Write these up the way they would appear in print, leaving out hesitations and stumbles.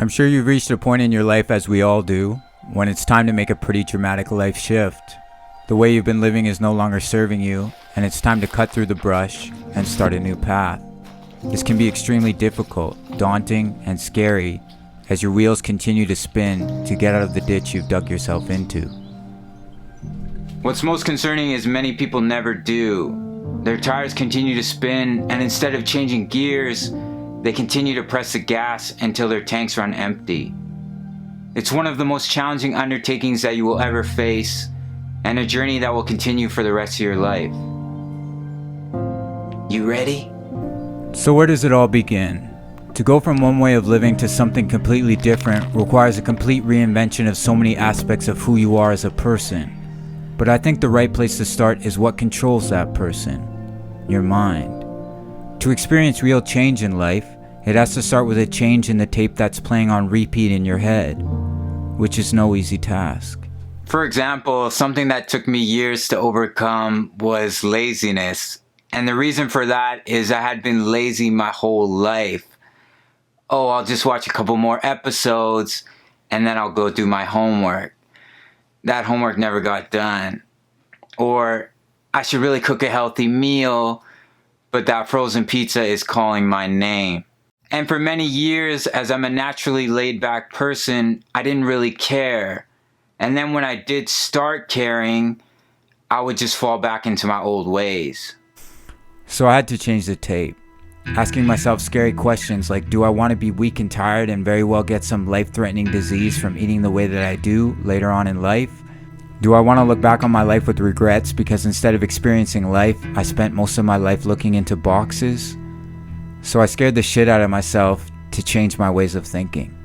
I'm sure you've reached a point in your life, as we all do, when it's time to make a pretty dramatic life shift. The way you've been living is no longer serving you, and it's time to cut through the brush and start a new path. This can be extremely difficult, daunting, and scary as your wheels continue to spin to get out of the ditch you've dug yourself into. What's most concerning is many people never do. Their tires continue to spin, and instead of changing gears, they continue to press the gas until their tanks run empty. It's one of the most challenging undertakings that you will ever face, and a journey that will continue for the rest of your life. You ready? So where does it all begin? To go from one way of living to something completely different requires a complete reinvention of so many aspects of who you are as a person. But I think the right place to start is what controls that person, your mind. To experience real change in life, it has to start with a change in the tape that's playing on repeat in your head, which is no easy task. For example, something that took me years to overcome was laziness. And the reason for that is I had been lazy my whole life. Oh, I'll just watch a couple more episodes and then I'll go do my homework. That homework never got done. Or I should really cook a healthy meal, but that frozen pizza is calling my name. And for many years, as I'm a naturally laid back person, I didn't really care. And then when I did start caring, I would just fall back into my old ways. So I had to change the tape, asking myself scary questions like, do I want to be weak and tired and very well get some life-threatening disease from eating the way that I do later on in life? Do I want to look back on my life with regrets because instead of experiencing life, I spent most of my life looking into boxes? So I scared the shit out of myself to change my ways of thinking.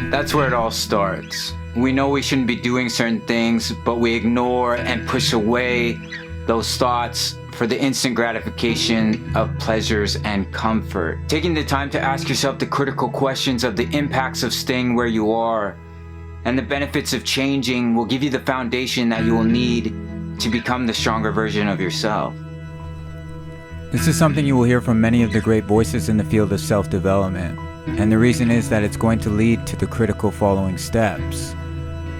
That's where it all starts. We know we shouldn't be doing certain things, but we ignore and push away those thoughts for the instant gratification of pleasures and comfort. Taking the time to ask yourself the critical questions of the impacts of staying where you are and the benefits of changing will give you the foundation that you will need to become the stronger version of yourself. This is something you will hear from many of the great voices in the field of self-development, and the reason is that it's going to lead to the critical following steps.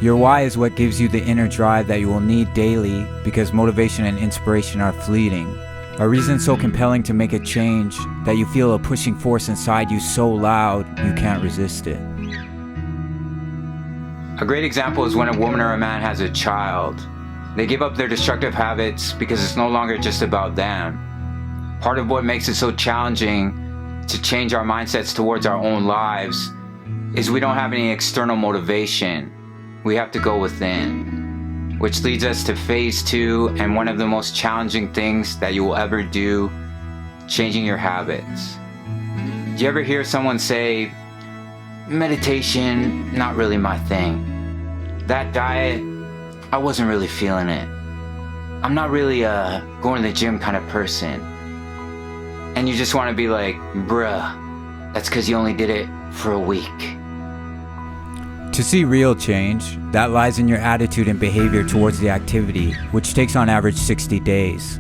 Your why is what gives you the inner drive that you will need daily because motivation and inspiration are fleeting. A reason so compelling to make a change that you feel a pushing force inside you so loud you can't resist it. A great example is when a woman or a man has a child. They give up their destructive habits because it's no longer just about them. Part of what makes it so challenging to change our mindsets towards our own lives is we don't have any external motivation. We have to go within, which leads us to phase 2 and one of the most challenging things that you will ever do, changing your habits. Do you ever hear someone say, meditation, not really my thing. That diet, I wasn't really feeling it. I'm not really a going to the gym kind of person. And you just want to be like, bruh, that's because you only did it for a week. To see real change, that lies in your attitude and behavior towards the activity, which takes on average 60 days.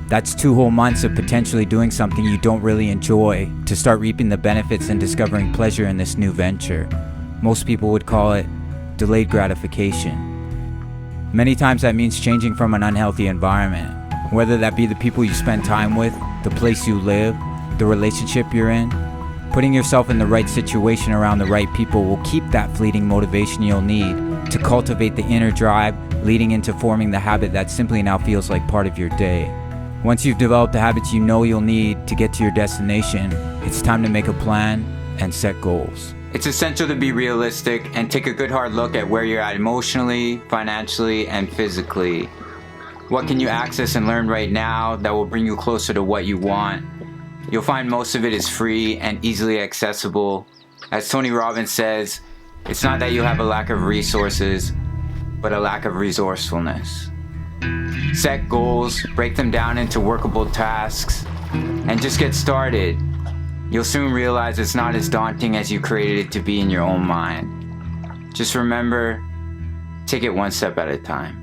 That's 2 whole months of potentially doing something you don't really enjoy to start reaping the benefits and discovering pleasure in this new venture. Most people would call it delayed gratification. Many times that means changing from an unhealthy environment, whether that be the people you spend time with, the place you live, the relationship you're in. Putting yourself in the right situation around the right people will keep that fleeting motivation you'll need to cultivate the inner drive leading into forming the habit that simply now feels like part of your day. Once you've developed the habits you know you'll need to get to your destination, it's time to make a plan and set goals. It's essential to be realistic and take a good hard look at where you're at emotionally, financially, and physically. What can you access and learn right now that will bring you closer to what you want? You'll find most of it is free and easily accessible. As Tony Robbins says, it's not that you have a lack of resources, but a lack of resourcefulness. Set goals, break them down into workable tasks, and just get started. You'll soon realize it's not as daunting as you created it to be in your own mind. Just remember, take it one step at a time.